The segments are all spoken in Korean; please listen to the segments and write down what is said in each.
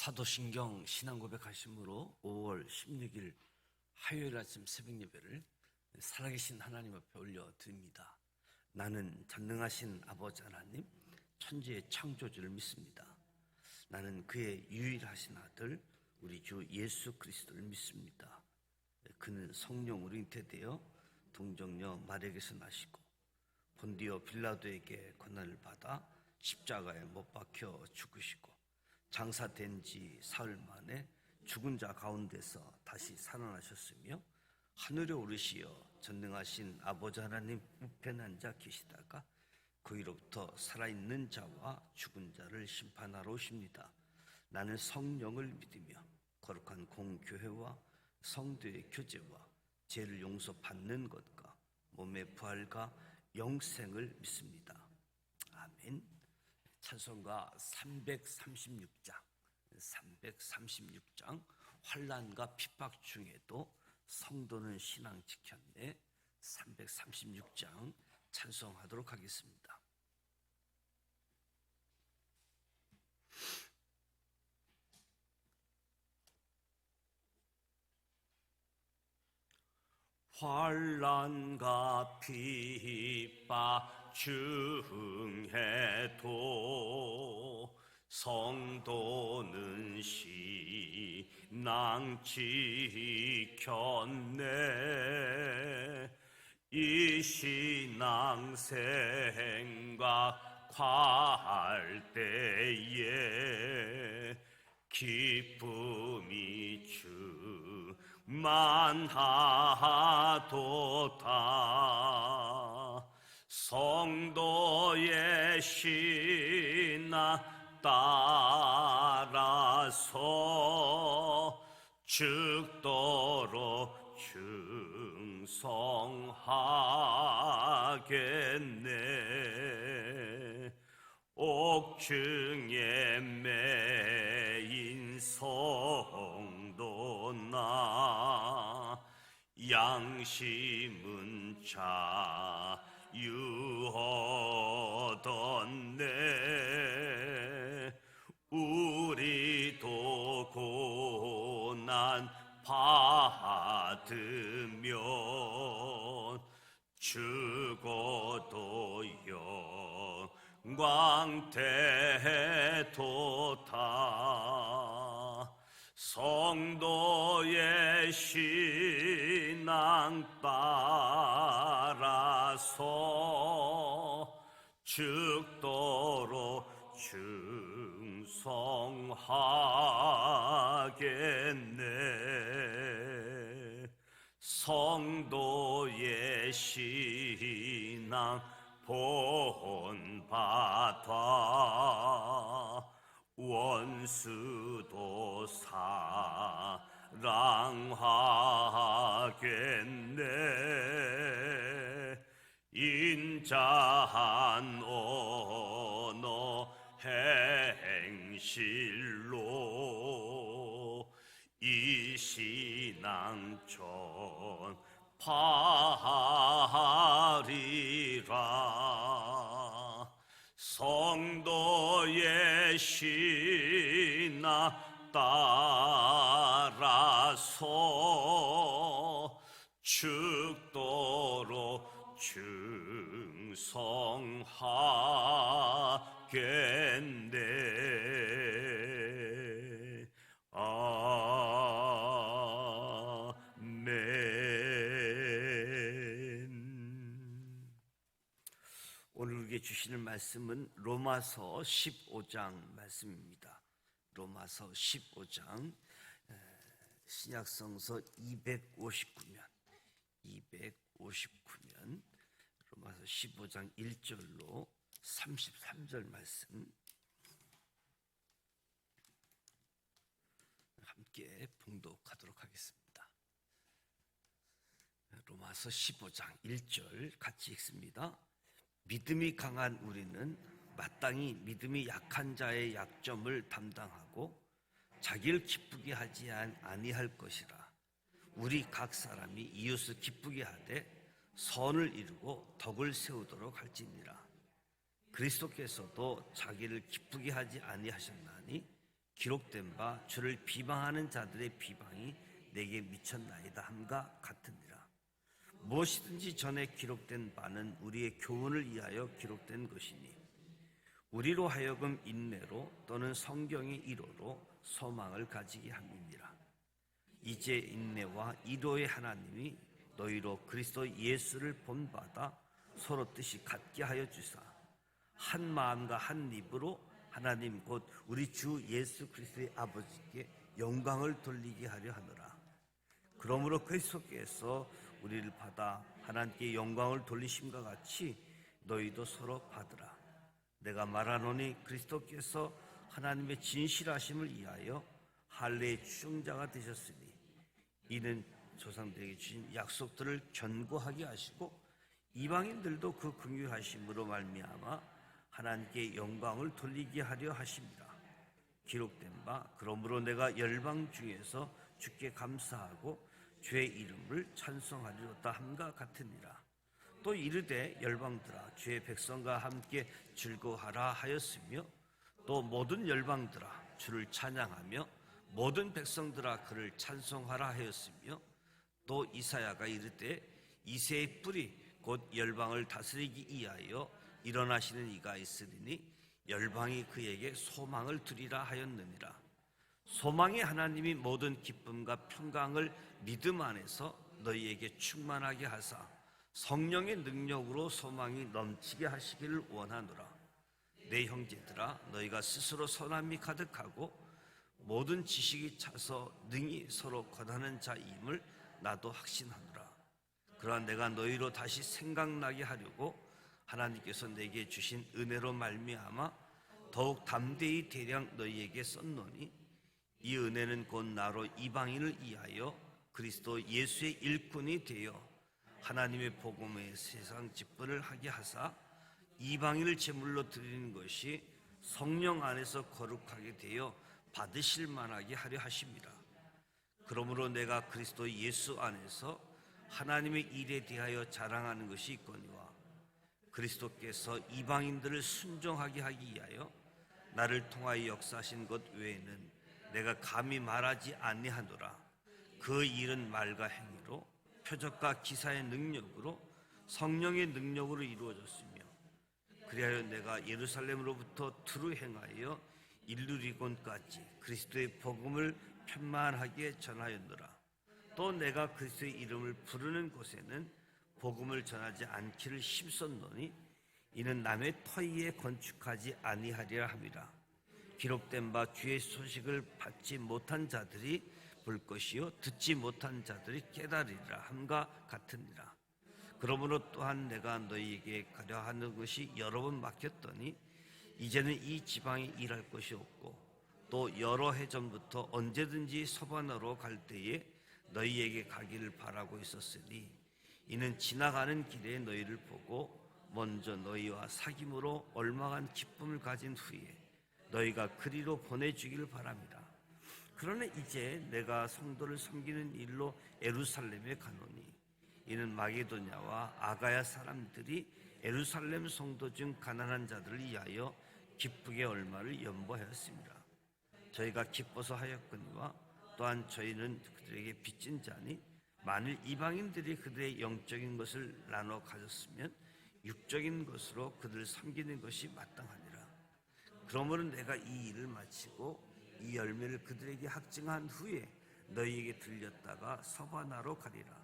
사도신경 신앙고백하심으로 5월 16일 화요일 아침 새벽 예배를 살아계신 하나님 앞에 올려드립니다. 나는 전능하신 아버지 하나님, 천지의 창조주를 믿습니다. 나는 그의 유일하신 아들 우리 주 예수 그리스도를 믿습니다. 그는 성령으로 잉태되어 동정녀 마리아에게서 나시고 본디오 빌라도에게 고난을 받아 십자가에 못 박혀 죽으시고 장사된 지 사흘 만에 죽은 자 가운데서 다시 살아나셨으며 하늘에 오르시어 전능하신 아버지 하나님 우편에 앉아 계시다가 거기로부터 살아있는 자와 죽은 자를 심판하러 오십니다. 나는 성령을 믿으며 거룩한 공교회와 성도의 교제와 죄를 용서받는 것과 몸의 부활과 영생을 믿습니다. 아멘. 찬송가 336장 환난과 핍박 중에도 성도는 신앙 지켰네. 336장 찬송하도록 하겠습니다. 환난과 핍박 중에도 성도는 신앙 지켰네. 이 신앙 생각할 때에 기쁨이 충만하도다. 성도의 신앙 따라서 죽도록 충성하겠네. 옥중에 매인 성도나 양심은 자유하던네. 우리도 고난 받으면 죽어도 영광 되도다. 성도의 신앙 따라서 죽도록 충성하겠네. 성도의 신앙 본받아 원수도 사랑하겠네. 인자한 언어 행실로 이 신앙 전파하리라. 성도의 신앙 따라서 죽도록 충성하겠네. 아멘. 오늘 우리에게 주시는 말씀은 로마서 15장 말씀입니다. 로마서 15장 신약성서 259면 로마서 15장 1절로 33절 말씀 함께 봉독하도록 하겠습니다. 로마서 15장 1절 같이 읽습니다. 믿음이 강한 우리는 마땅히 믿음이 약한 자의 약점을 담당하고 자기를 기쁘게 하지 아니할 것이라. 우리 각 사람이 이웃을 기쁘게 하되 선을 이루고 덕을 세우도록 할지니라. 그리스도께서도 자기를 기쁘게 하지 아니하셨나니 기록된 바 주를 비방하는 자들의 비방이 내게 미쳤나이다 함과 같으니라. 무엇이든지 전에 기록된 바는 우리의 교훈을 위하여 기록된 것이니 우리로 하여금 인내로 또는 성경의 이로로 소망을 가지게 함이니라. 이제 인내와 이로의 하나님이 너희로 그리스도 예수를 본받아 서로 뜻이 같게 하여 주사 한 마음과 한 입으로 하나님 곧 우리 주 예수 그리스도의 아버지께 영광을 돌리게 하려 하노라. 그러므로 그리스도께서 우리를 받아 하나님께 영광을 돌리심과 같이 너희도 서로 받으라. 내가 말하노니 그리스도께서 하나님의 진실하심을 위하여 할례의 추종자가 되셨으니 이는 조상들에게 주신 약속들을 견고하게 하시고 이방인들도 그 긍휼하심으로 말미암아 하나님께 영광을 돌리게 하려 하십니다. 기록된 바 그러므로 내가 열방 중에서 주께 감사하고 주의 이름을 찬송하리로다 함과 같으니라. 또 이르되 열방들아 주의 백성과 함께 즐거워하라 하였으며 또 모든 열방들아 주를 찬양하며 모든 백성들아 그를 찬송하라 하였으며 또 이사야가 이르되 이새의 뿌리 곧 열방을 다스리기 위하여 일어나시는 이가 있으리니 열방이 그에게 소망을 두리라 하였느니라. 소망의 하나님이 모든 기쁨과 평강을 믿음 안에서 너희에게 충만하게 하사 성령의 능력으로 소망이 넘치게 하시기를 원하노라. 내 형제들아 너희가 스스로 선함이 가득하고 모든 지식이 차서 능히 서로 권하는 자임을 나도 확신하노라. 그러나 내가 너희로 다시 생각나게 하려고 하나님께서 내게 주신 은혜로 말미암아 더욱 담대히 대량 너희에게 썼노니 이 은혜는 곧 나로 이방인을 위하여 그리스도 예수의 일꾼이 되어 하나님의 복음의 세상 직분을 하게 하사 이방인을 제물로 드리는 것이 성령 안에서 거룩하게 되어 받으실 만하게 하려 하십니다. 그러므로 내가 그리스도 예수 안에서 하나님의 일에 대하여 자랑하는 것이 있거니와 그리스도께서 이방인들을 순종하게 하기 위하여 나를 통하여 역사하신 것 외에는 내가 감히 말하지 아니하노라. 그 일은 말과 행위로 표적과 기사의 능력으로 성령의 능력으로 이루어졌으며 그리하여 내가 예루살렘으로부터 두루 행하여 일루리곤까지 그리스도의 복음을 편만하게 전하였노라. 또 내가 그리스도의 이름을 부르는 곳에는 복음을 전하지 않기를 힘썼노니 이는 남의 터위에 건축하지 아니하리라 함이라. 기록된 바 주의 소식을 받지 못한 자들이 볼 것이요 듣지 못한 자들이 깨달으리라 함과 같으니라. 그러므로 또한 내가 너희에게 가려 하는 것이 여러 번 막혔더니 이제는 이 지방에 일할 것이 없고 또 여러 해 전부터 언제든지 서반으로 갈 때에 너희에게 가기를 바라고 있었으니 이는 지나가는 길에 너희를 보고 먼저 너희와 사귐으로 얼마간 기쁨을 가진 후에 너희가 그리로 보내주기를 바랍니다. 그러나 이제 내가 성도를 섬기는 일로 예루살렘에 가노니 이는 마게도냐와 아가야 사람들이 예루살렘 성도 중 가난한 자들을 위하여 기쁘게 얼마를 연보하였습니다. 저희가 기뻐서 하였거니와 또한 저희는 그들에게 빚진 자니 만일 이방인들이 그들의 영적인 것을 나눠 가졌으면 육적인 것으로 그들을 섬기는 것이 마땅하니라. 그러므로 내가 이 일을 마치고 이 열매를 그들에게 확증한 후에 너희에게 들렸다가 서바나로 가리라.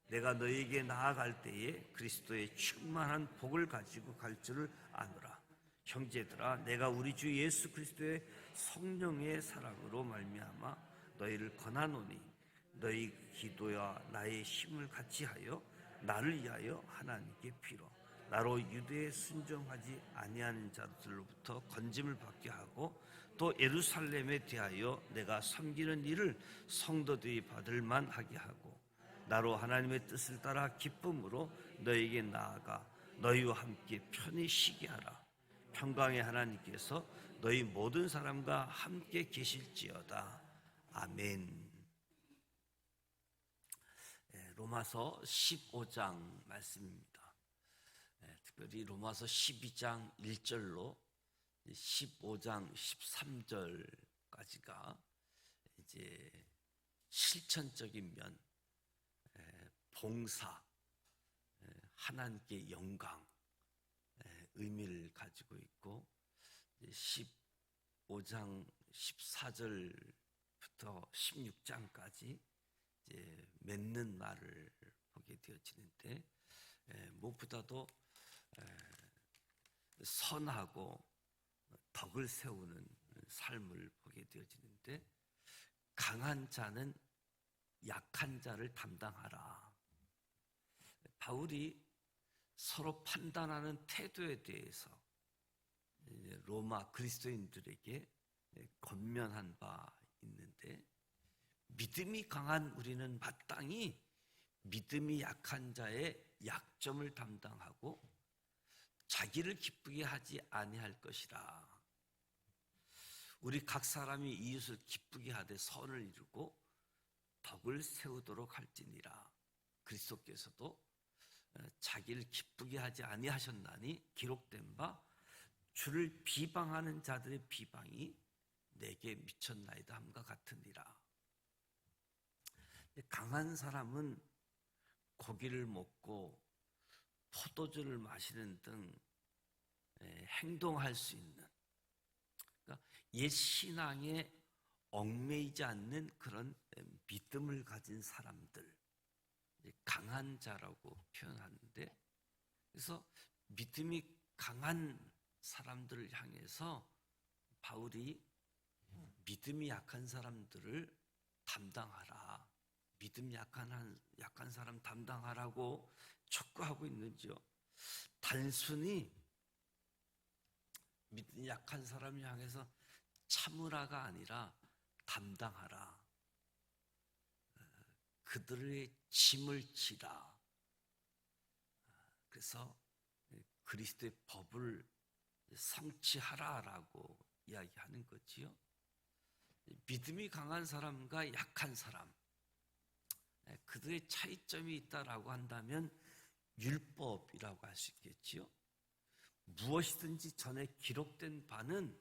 내가 너희에게 나아갈 때에 그리스도의 충만한 복을 가지고 갈 줄을 아노라. 형제들아 내가 우리 주 예수 그리스도의 성령의 사랑으로 말미암아 너희를 권하노니 너희 기도와 나의 힘을 같이 하여 나를 위하여 하나님께 빌어 나로 유대에 순종하지 아니하는 자들로부터 건짐을 받게 하고 또 예루살렘에 대하여 내가 섬기는 일을 성도들이 받을 만하게 하고 나로 하나님의 뜻을 따라 기쁨으로 너희에게 나아가 너희와 함께 편히 쉬게 하라. 평강의 하나님께서 너희 모든 사람과 함께 계실지어다. 아멘. 로마서 15장 말씀입니다. 특별히 로마서 12장 1절로 15장 13절 가지가 이제 실천적인 면, 봉사, 하나님께 영광, 의미를 가지고 있고 15장 14절부터 16장까지 이제 맺는 말을 보게 되어지는데 무엇보다도 선하고 덕을 세우는 삶을 보게 되어지는데 강한 자는 약한 자를 담당하라. 바울이 서로 판단하는 태도에 대해서 로마 그리스도인들에게 권면한 바 있는데 믿음이 강한 우리는 마땅히 믿음이 약한 자의 약점을 담당하고 자기를 기쁘게 하지 아니할 것이라. 우리 각 사람이 이웃을 기쁘게 하되 선을 이루고 덕을 세우도록 할지니라. 그리스도께서도 자기를 기쁘게 하지 아니하셨나니 기록된 바 주를 비방하는 자들의 비방이 내게 미쳤나이다 함과 같으니라. 강한 사람은 고기를 먹고 포도주를 마시는 등 행동할 수 있는, 그러니까 옛 신앙에 얽매이지 않는 그런 믿음을 가진 사람들, 강한 자라고 표현하는데, 그래서 믿음이 강한 사람들을 향해서 바울이 믿음이 약한 사람들을 담당하라, 믿음 약한 사람 담당하라고 촉구하고 있는지요. 단순히 믿음이 약한 사람을 향해서 참으라가 아니라 담당하라. 그들의 짐을 지라. 그래서 그리스도의 법을 성취하라라고 이야기하는 거지요. 믿음이 강한 사람과 약한 사람, 그들의 차이점이 있다라고 한다면 율법이라고 할 수 있겠지요. 무엇이든지 전에 기록된 바는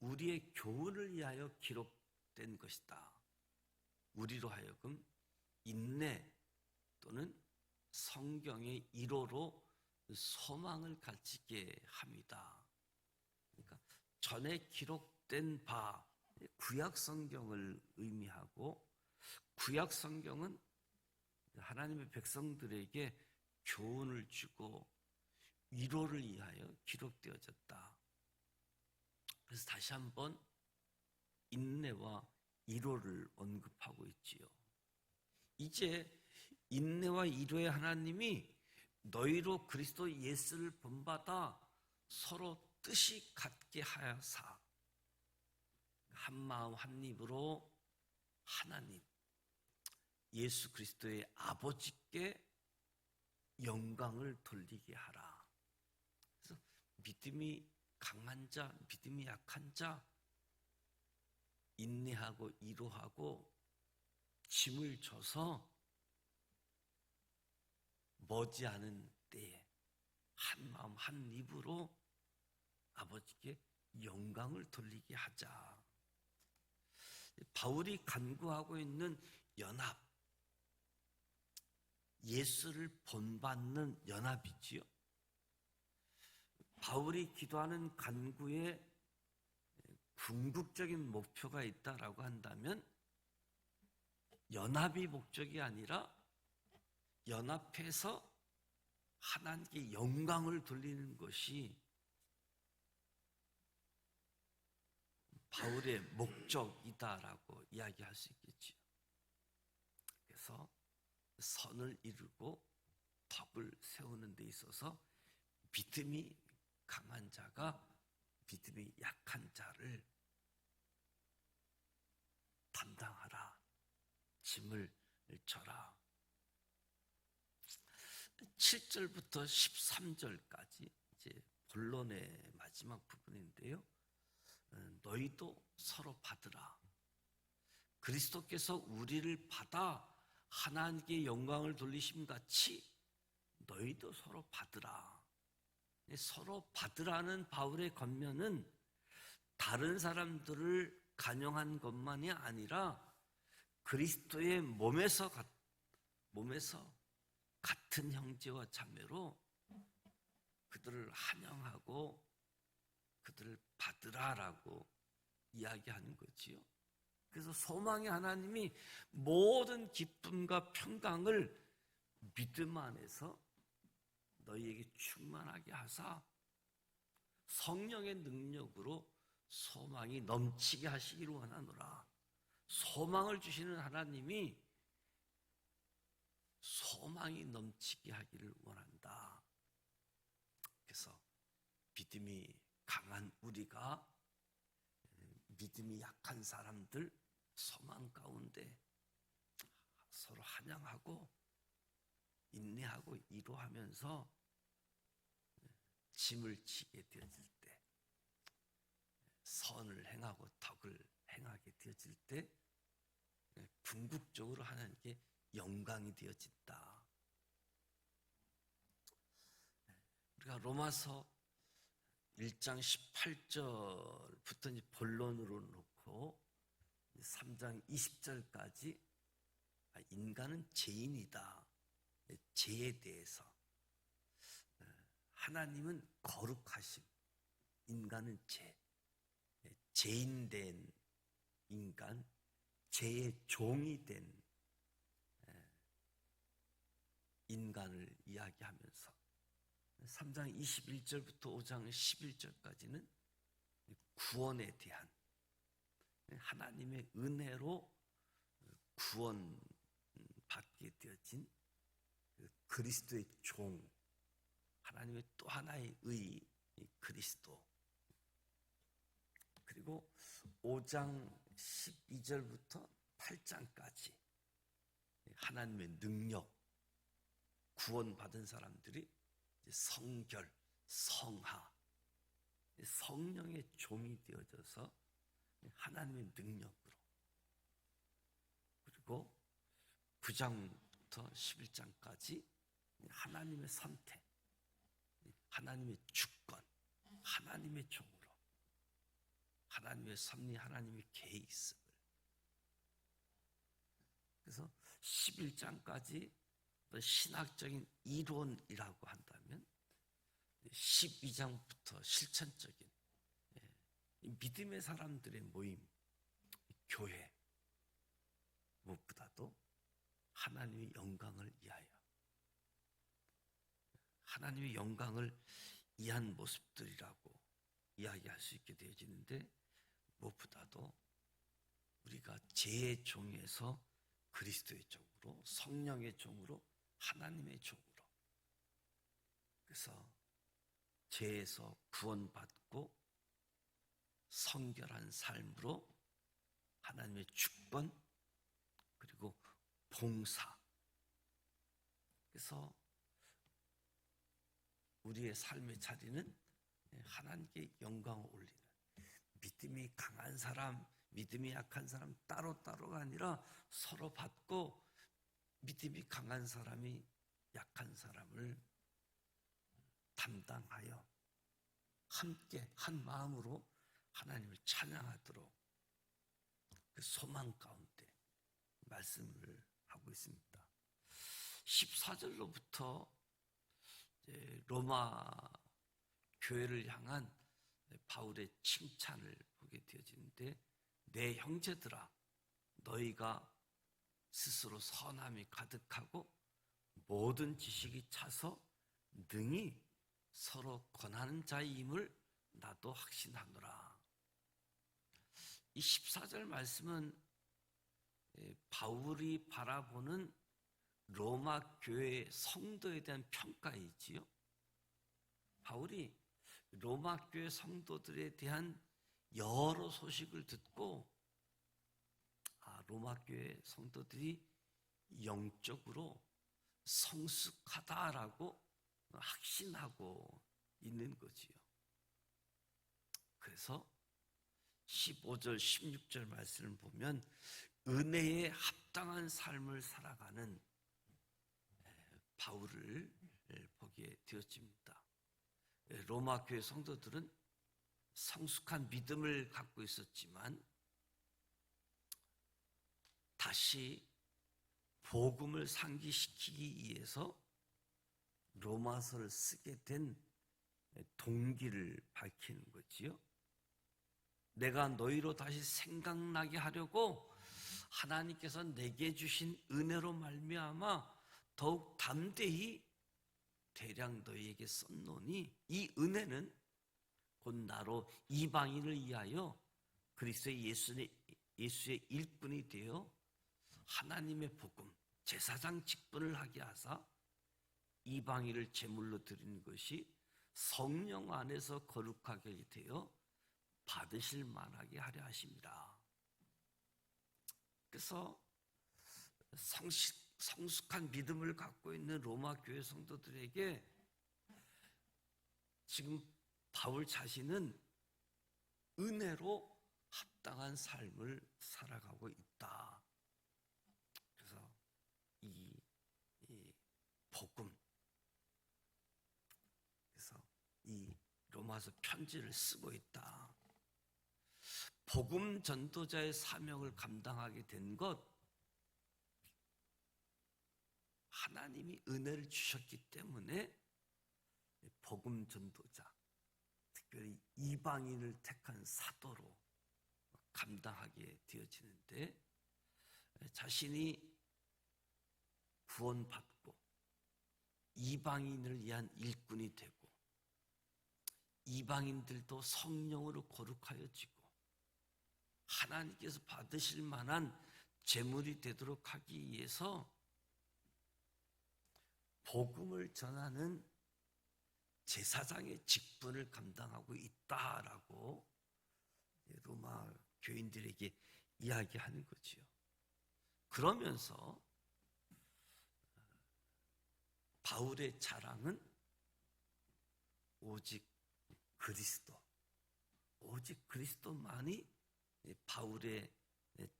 우리의 교훈을 위하여 기록된 것이다. 우리로 하여금 인내 또는 성경의 1호로 소망을 가지게 합니다. 그러니까 전에 기록된 바, 구약 성경을 의미하고, 구약 성경은 하나님의 백성들에게 교훈을 주고 위로를 위하여 기록되어졌다. 그래서 다시 한번 인내와 위로를 언급하고 있지요. 이제 인내와 위로의 하나님이 너희로 그리스도 예수를 본받아 서로 뜻이 같게 하여사 한 마음 한 입으로 하나님 예수 그리스도의 아버지께 영광을 돌리게 하라. 그래서 믿음이 강한 자, 믿음이 약한 자, 인내하고 위로하고 짐을 져서 머지않은 때에 한 마음 한 입으로 아버지께 영광을 돌리게 하자. 바울이 간구하고 있는 연합, 예수를 본받는 연합이지요. 바울이 기도하는 간구에 궁극적인 목표가 있다라고 한다면 연합이 목적이 아니라 연합해서 하나님께 영광을 돌리는 것이 바울의 목적이다라고 이야기할 수 있겠지요. 그래서 선을 이루고 덕을 세우는 데 있어서 믿음이 강한 자가 믿음이 약한 자를 담당하라, 짐을 져라. 7절부터 13절까지 이제 본론의 마지막 부분인데요. 너희도 서로 받으라. 그리스도께서 우리를 받아 하나님께 영광을 돌리심 같이 너희도 서로 받으라. 서로 받으라는 바울의 권면은 다른 사람들을 간용한 것만이 아니라 그리스도의 몸에서 같은 형제와 자매로 그들을 환영하고 그들을 받으라라고 이야기하는 거지요. 그래서 소망의 하나님이 모든 기쁨과 평강을 믿음 안에서 너희에게 충만하게 하사 성령의 능력으로 소망이 넘치게 하시기를 원하노라. 소망을 주시는 하나님이 소망이 넘치게 하기를 원한다. 그래서 믿음이 강한 우리가 믿음이 약한 사람들 소망 가운데 서로 환영하고 인내하고 이로하면서 짐을 지게 되어질 때, 선을 행하고 덕을 행하게 되어질 때 궁극적으로 하나님께 영광이 되어진다. 우리가 로마서 1장 18절부터 본론으로 놓고 3장 20절까지 인간은 죄인이다. 죄에 대해서 하나님은 거룩하심, 인간은 죄, 죄인된 인간, 죄의 종이 된 인간을 이야기하면서 3장 21절부터 5장 11절까지는 구원에 대한 하나님의 은혜로 구원받게 되어진 그리스도의 종, 하나님의 또 하나의 의 그리스도, 그리고 5장 12절부터 8장까지 하나님의 능력, 구원받은 사람들이 성결, 성하, 성령의 종이 되어져서 하나님의 능력으로, 그리고 9장부터 11장까지 하나님의 선택, 하나님의 주권, 하나님의 종으로, 하나님의 섭리, 하나님의 계획을, 그래서 11장까지 신학적인 이론이라고 한다면 12장부터 실천적인 믿음의 사람들의 모임, 교회, 무엇보다도 하나님의 영광을 위하여, 하나님의 영광을 위한 모습들이라고 이야기할 수 있게 되어지는데, 무엇보다도 우리가 죄의 종에서 그리스도의 종으로, 성령의 종으로, 하나님의 종으로, 그래서 죄에서 구원받고 성결한 삶으로 하나님의 주권, 그리고 봉사, 그래서 우리의 삶의 자리는 하나님께 영광을 올리는, 믿음이 강한 사람, 믿음이 약한 사람 따로따로가 아니라 서로 받고, 믿음이 강한 사람이 약한 사람을 담당하여 함께 한 마음으로 하나님을 찬양하도록 그 소망 가운데 말씀을 하고 있습니다. 14절로부터 로마 교회를 향한 바울의 칭찬을 보게 되어지는데, 내 형제들아, 너희가 스스로 선함이 가득하고 모든 지식이 차서 능히 서로 권하는 자임을 나도 확신하노라. 이 14절 말씀은 바울이 바라보는 로마 교회 성도에 대한 평가이지요. 바울이 로마 교회 성도들에 대한 여러 소식을 듣고, 로마 교회 성도들이 영적으로 성숙하다라고 확신하고 있는 거지요. 그래서 15절, 16절 말씀을 보면 은혜에 합당한 삶을 살아가는 바울을 보게 되어집니다. 로마 교회 성도들은 성숙한 믿음을 갖고 있었지만 다시 복음을 상기시키기 위해서 로마서를 쓰게 된 동기를 밝히는 거지요. 내가 너희로 다시 생각나게 하려고 하나님께서 내게 주신 은혜로 말미암아 더욱 담대히 대량 너희에게 썼노니, 이 은혜는 곧 나로 이방인을 위하여 그리스도의 예수의 일꾼이 되어 하나님의 복음 제사장 직분을 하게 하사 이방인을 제물로 드리는 것이 성령 안에서 거룩하게 되어 받으실 만하게 하려 하십니다. 그래서 성숙한 믿음을 갖고 있는 로마 교회 성도들에게 지금 바울 자신은 은혜로 합당한 삶을 살아가고 있다. 그래서 이 복음, 그래서 이 로마서 편지를 쓰고 있다. 복음 전도자의 사명을 감당하게 된 것, 하나님이 은혜를 주셨기 때문에 복음 전도자, 특별히 이방인을 택한 사도로 감당하게 되어지는데, 자신이 구원받고 이방인을 위한 일꾼이 되고 이방인들도 성령으로 거룩하여지고 하나님께서 받으실 만한 제물이 되도록 하기 위해서 복음을 전하는 제사장의 직분을 감당하고 있다라고 로마 교인들에게 이야기하는 거지요. 그러면서 바울의 자랑은 오직 그리스도, 오직 그리스도만이 바울의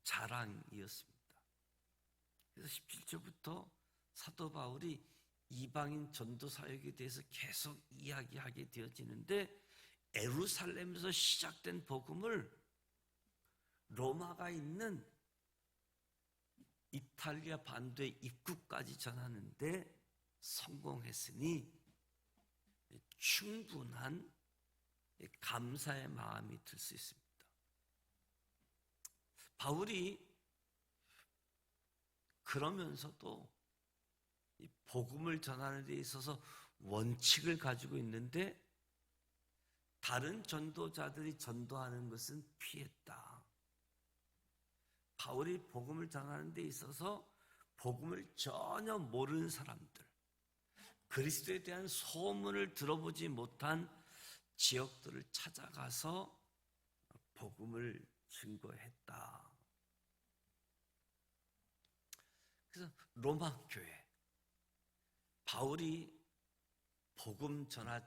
자랑이었습니다. 그래서 17절부터 사도 바울이 이방인 전도 사역에 대해서 계속 이야기하게 되어지는데, 예루살렘에서 시작된 복음을 로마가 있는 이탈리아 반도의 입구까지 전하는데 성공했으니 충분한 감사의 마음이 들 수 있습니다. 바울이 그러면서도 이 복음을 전하는 데 있어서 원칙을 가지고 있는데, 다른 전도자들이 전도하는 것은 피했다. 바울이 복음을 전하는 데 있어서 복음을 전혀 모르는 사람들, 그리스도에 대한 소문을 들어보지 못한 지역들을 찾아가서 복음을 증거했다. 그래서 로마 교회, 바울이 복음 전한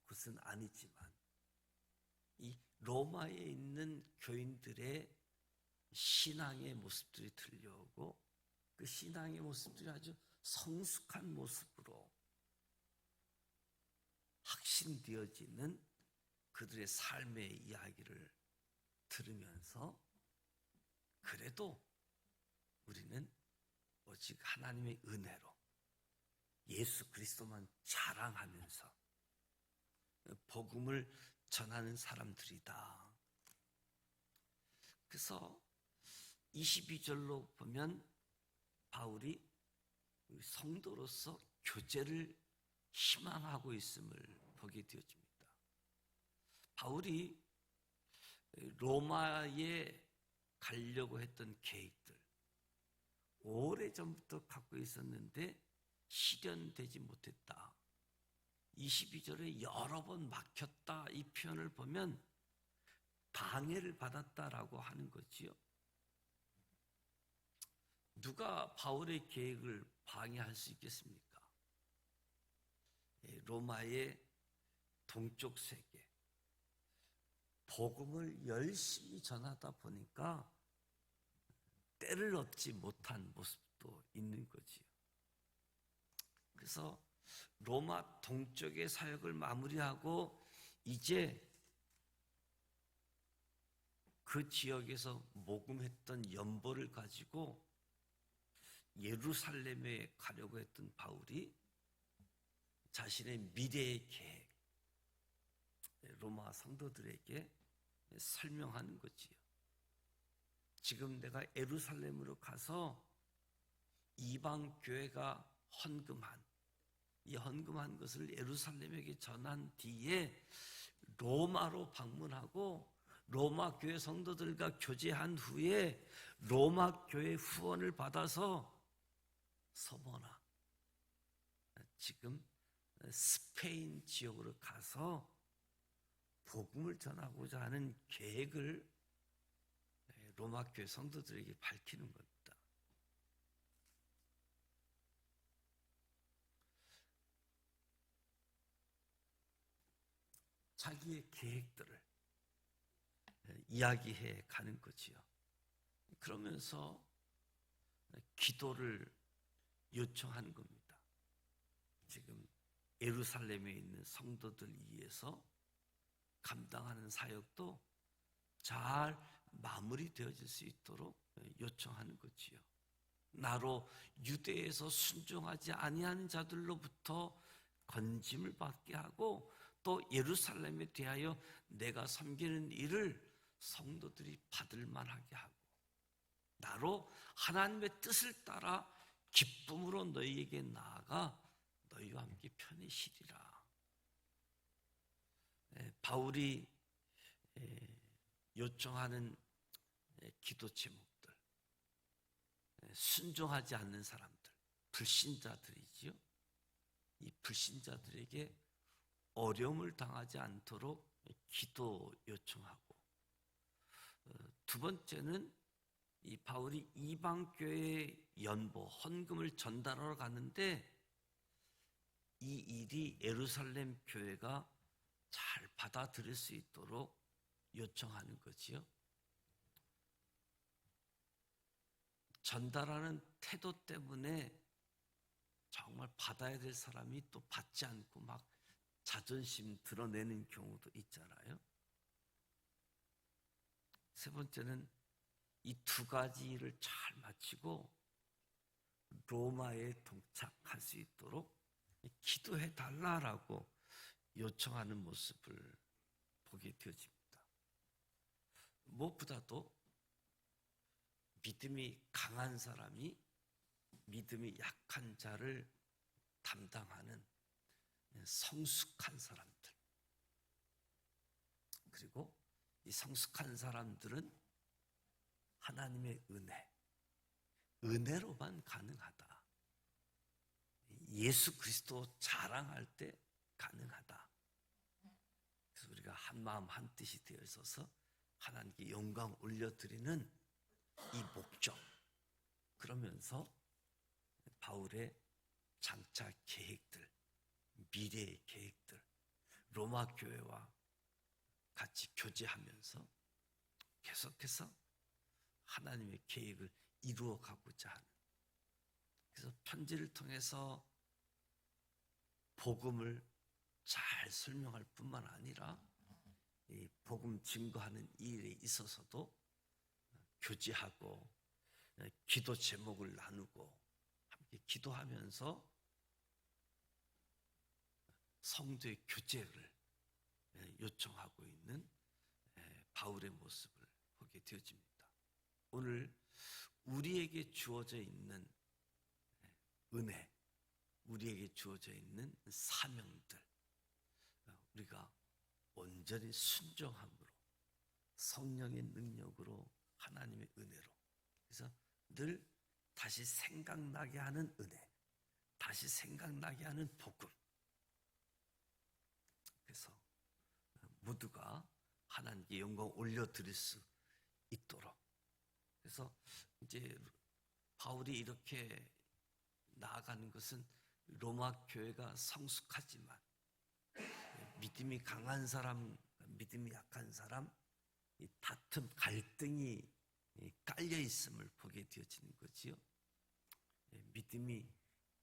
것은 아니지만 이 로마에 있는 교인들의 신앙의 모습들이 들려오고, 그 신앙의 모습들이 아주 성숙한 모습으로 확신되어지는 그들의 삶의 이야기를 들으면서, 그래도 우리는 오직 하나님의 은혜로 예수 그리스도만 자랑하면서 복음을 전하는 사람들이다. 그래서 22절로 보면 바울이 성도로서 교제를 희망하고 있음을 보게 되어집니다. 바울이 로마에 가려고 했던 계획들, 오래전부터 갖고 있었는데 실현되지 못했다. 22절에 여러 번 막혔다, 이 표현을 보면 방해를 받았다라고 하는 거지요. 누가 바울의 계획을 방해할 수 있겠습니까? 로마의 동쪽 세계, 복음을 열심히 전하다 보니까 때를 얻지 못한 모습도 있는 거지요. 그래서 로마 동쪽의 사역을 마무리하고 이제 그 지역에서 모금했던 연보를 가지고 예루살렘에 가려고 했던 바울이 자신의 미래의 계획, 로마 성도들에게 설명하는 거지요. 지금 내가 예루살렘으로 가서 이방 교회가 헌금한, 이 헌금한 것을 예루살렘에게 전한 뒤에 로마로 방문하고 로마 교회 성도들과 교제한 후에 로마 교회 후원을 받아서 서머나 지금 스페인 지역으로 가서 복음을 전하고자 하는 계획을 로마 교회 성도들에게 밝히는 겁니다. 자기의 계획들을 이야기해 가는 거지요. 그러면서 기도를 요청하는 겁니다. 지금 예루살렘에 있는 성도들 위해서 감당하는 사역도 잘 마무리되어질 수 있도록 요청하는 거지요. 나로 유대에서 순종하지 아니하는 자들로부터 건짐을 받게 하고 또 예루살렘에 대하여 내가 섬기는 일을 성도들이 받을 만하게 하고 나로 하나님의 뜻을 따라 기쁨으로 너희에게 나아가 너희와 함께 편히 쉬리라. 바울이 요청하는 기도 제목들, 순종하지 않는 사람들, 불신자들이지요. 이 불신자들에게 어려움을 당하지 않도록 기도 요청하고, 두 번째는 이 바울이 이방 교회의 연보 헌금을 전달하러 갔는데 이 일이 예루살렘 교회가 잘 받아들일 수 있도록 요청하는 거지요. 전달하는 태도 때문에 정말 받아야 될 사람이 또 받지 않고 막 자존심 드러내는 경우도 있잖아요. 세 번째는 이 두 가지를 잘 마치고 로마에 동착할 수 있도록 기도해 달라라고 요청하는 모습을 보게 되어집니다. 무엇보다도 믿음이 강한 사람이 믿음이 약한 자를 담당하는 성숙한 사람들, 그리고 이 성숙한 사람들은 하나님의 은혜로만 가능하다. 예수 그리스도 자랑할 때 가능하다. 그래서 우리가 한 마음 한 뜻이 되어 있어서 하나님께 영광 올려드리는 이 목적, 그러면서 바울의 장차 계획들, 미래의 계획들, 로마 교회와 같이 교제하면서 계속해서 하나님의 계획을 이루어가고자 하는, 그래서 편지를 통해서 복음을 잘 설명할 뿐만 아니라 이 복음 증거하는 일에 있어서도 교제하고 기도 제목을 나누고 함께 기도하면서 성도의 교제를 요청하고 있는 바울의 모습을 보게 되어집니다. 오늘 우리에게 주어져 있는 은혜, 우리에게 주어져 있는 사명들, 우리가 온전히 순종함으로 성령의 능력으로 하나님의 은혜로, 그래서 늘 다시 생각나게 하는 은혜, 다시 생각나게 하는 복음, 그래서 모두가 하나님께 영광 올려드릴 수 있도록, 그래서 이제 바울이 이렇게 나아가는 것은 로마 교회가 성숙하지만 믿음이 강한 사람, 믿음이 약한 사람, 이 다툼, 갈등이 깔려 있음을 보게 되어지는 거지요. 믿음이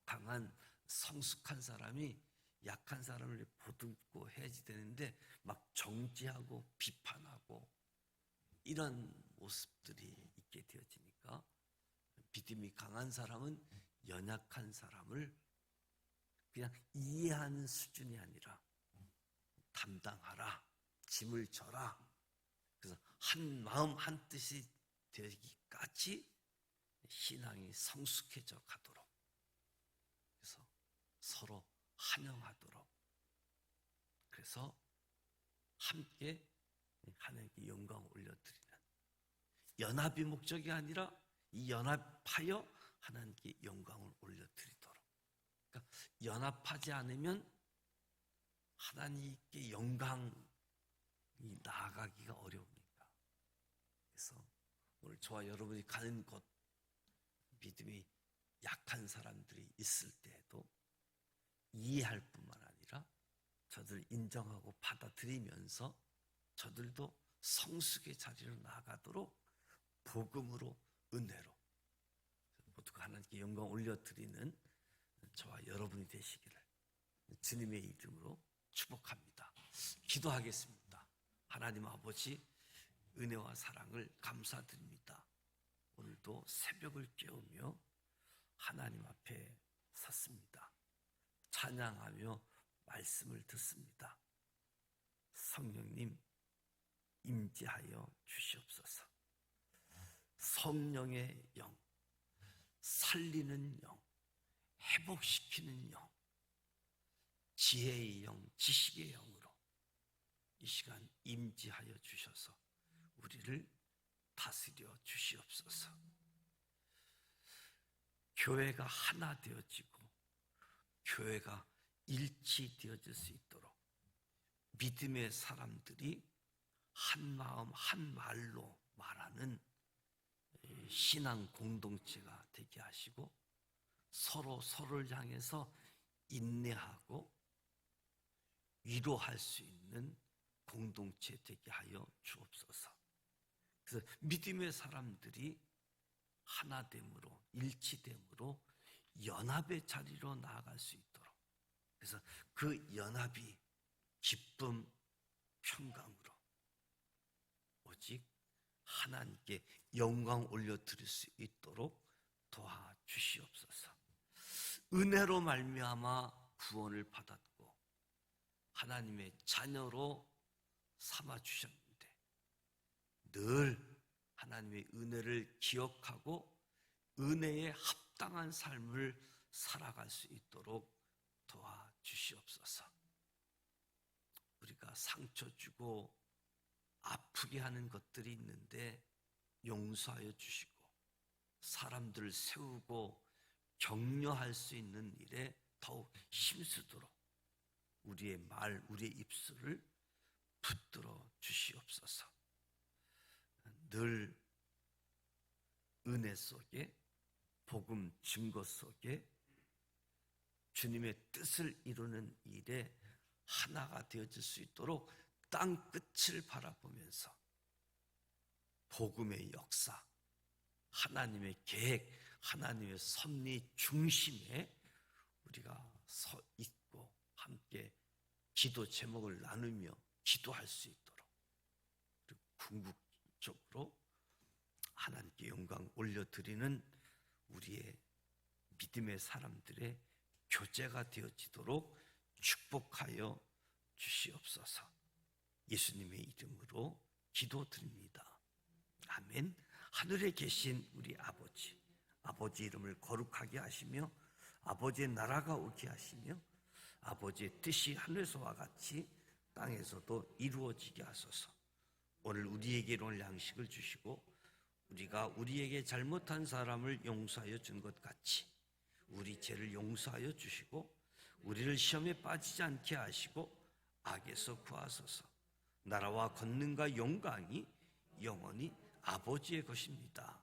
강한 성숙한 사람이 약한 사람을 보듬고 해야지 되는데 막 정죄하고 비판하고 이런 모습들이 있게 되어지니까 믿음이 강한 사람은 연약한 사람을 그냥 이해하는 수준이 아니라 담당하라, 짐을 져라. 그래서 한 마음 한 뜻이 되기까지 신앙이 성숙해져 가도록, 그래서 서로 환영하도록, 그래서 함께 하나님께 영광을 올려드리는 연합이 목적이 아니라 이 연합하여 하나님께 영광을 올려드리도록. 그러니까 연합하지 않으면 하나님께 영광이 나아가기가 어려우니까. 그래서 오늘 저와 여러분이 가는 곳, 믿음이 약한 사람들이 있을 때에도 이해할 뿐만 아니라 저들을 인정하고 받아들이면서 저들도 성숙의 자리로 나아가도록 복음으로, 은혜로 모두가 하나님께 영광 올려드리는 저와 여러분이 되시기를 주님의 이름으로 축복합니다. 기도하겠습니다. 하나님 아버지, 은혜와 사랑을 감사드립니다. 오늘도 새벽을 깨우며 하나님 앞에 섰습니다. 찬양하며 말씀을 듣습니다. 성령님 임재하여 주시옵소서. 성령의 영, 살리는 영, 회복시키는 영, 지혜의 영, 지식의 영으로 이 시간 임재하여 주셔서 우리를 다스려 주시옵소서. 교회가 하나 되어지고 교회가 일치되어질 수 있도록 믿음의 사람들이 한 마음 한 말로 말하는 신앙 공동체가 되게 하시고 서로 서로를 향해서 인내하고 위로할 수 있는 공동체 되게 하여 주옵소서. 그래서 믿음의 사람들이 하나됨으로, 일치됨으로 연합의 자리로 나아갈 수 있도록, 그래서 그 연합이 기쁨, 평강으로 오직 하나님께 영광 올려드릴 수 있도록 도와주시옵소서. 은혜로 말미암아 구원을 받았고 하나님의 자녀로 삼아주셨는데 늘 하나님의 은혜를 기억하고 은혜에 합당한 삶을 살아갈 수 있도록 도와주시옵소서. 우리가 상처 주고 아프게 하는 것들이 있는데 용서하여 주시고 사람들을 세우고 격려할 수 있는 일에 더욱 힘쓰도록 우리의 말, 우리의 입술을 붙들어 주시옵소서. 늘 은혜 속에, 복음 증거 속에 주님의 뜻을 이루는 일에 하나가 되어질 수 있도록 땅 끝을 바라보면서 복음의 역사, 하나님의 계획, 하나님의 섭리 중심에 우리가 서 있고 함께 기도 제목을 나누며 기도할 수 있도록, 그리고 궁극적으로 하나님께 영광 올려드리는 우리의 믿음의 사람들의 교제가 되어지도록 축복하여 주시옵소서. 예수님의 이름으로 기도드립니다. 아멘. 하늘에 계신 우리 아버지, 아버지 이름을 거룩하게 하시며 아버지의 나라가 오게 하시며 아버지의 뜻이 하늘에서와 같이 땅에서도 이루어지게 하소서. 오늘 우리에게 일용할 양식을 주시고 우리가 우리에게 잘못한 사람을 용서하여 준 것 같이 우리 죄를 용서하여 주시고 우리를 시험에 빠지지 않게 하시고 악에서 구하소서. 나라와 권능과 영광이 영원히 아버지의 것입니다.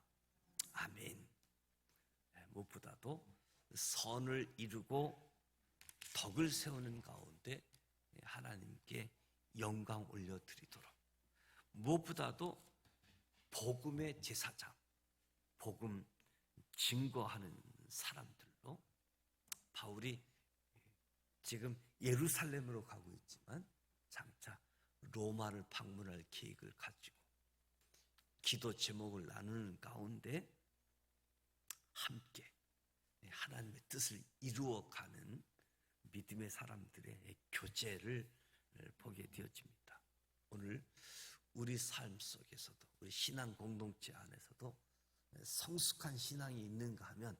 아멘. 무엇보다도 선을 이루고 덕을 세우는 가운데 하나님께 영광 올려드리도록, 무엇보다도 복음의 제사장, 복음 증거하는 사람들로, 바울이 지금 예루살렘으로 가고 있지만 장차 로마를 방문할 계획을 가지고 기도 제목을 나누는 가운데 함께 하나님의 뜻을 이루어가는 믿음의 사람들의 교제를 보게 되어집니다. 오늘 우리 삶 속에서도, 우리 신앙 공동체 안에서도 성숙한 신앙이 있는가 하면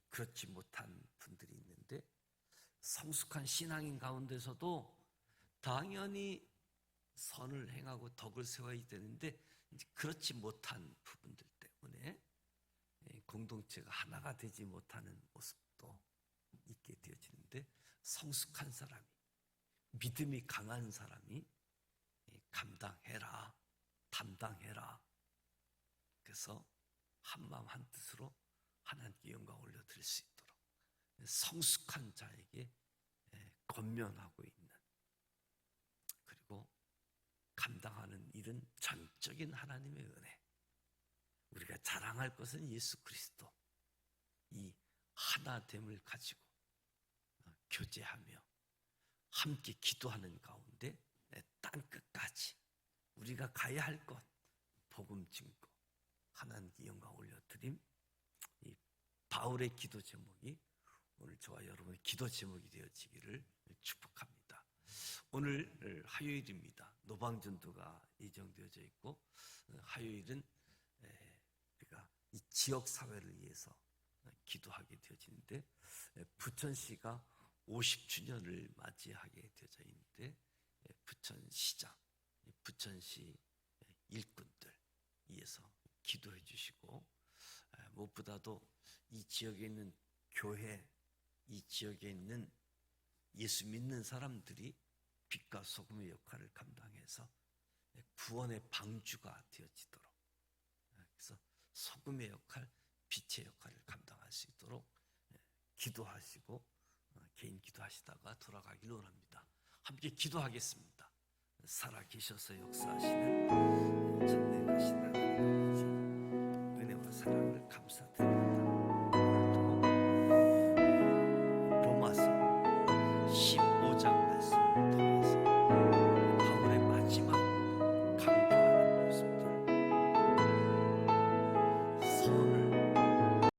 그렇지 못한 분들이 있는데, 성숙한 신앙인 가운데서도 당연히 선을 행하고 덕을 세워야 되는데 그렇지 못한 부분들 때문에 공동체가 하나가 되지 못하는 모습도 있게 되어지는데, 성숙한 사람이, 믿음이 강한 사람이 감당해라, 담당해라. 그래서 한마음 한뜻으로 하나님께 영광 올려드릴 수 있도록 성숙한 자에게 권면하고 있는, 그리고 감당하는 일은 전적인 하나님의 은혜, 우리가 자랑할 것은 예수 그리스도, 이 하나됨을 가지고 교제하며 함께 기도하는 가운데 땅끝까지 우리가 가야 할 것, 복음 증거, 하나님께 영광 올려드림. 이 바울의 기도 제목이 오늘 저와 여러분의 기도 제목이 되어지기를 축복합니다. 오늘 화요일입니다. 노방전도가 예정되어져 있고, 화요일은 우리가 이 지역 사회를 위해서 기도하게 되어지는데, 부천시가 50주년을 맞이하게 되어져 있는데, 부천시장, 부천시 일꾼들 위해서 기도해 주시고, 무엇보다도 이 지역에 있는 교회, 이 지역에 있는 예수 믿는 사람들이 빛과 소금의 역할을 감당해서 구원의 방주가 되어지도록, 그래서 소금의 역할, 빛의 역할을 감당할 수 있도록 기도하시고, 개인 기도하시다가 돌아가기를 원합니다. 함께 기도하겠습니다. 살아계셔서 역사하시는 전능하신 하나님,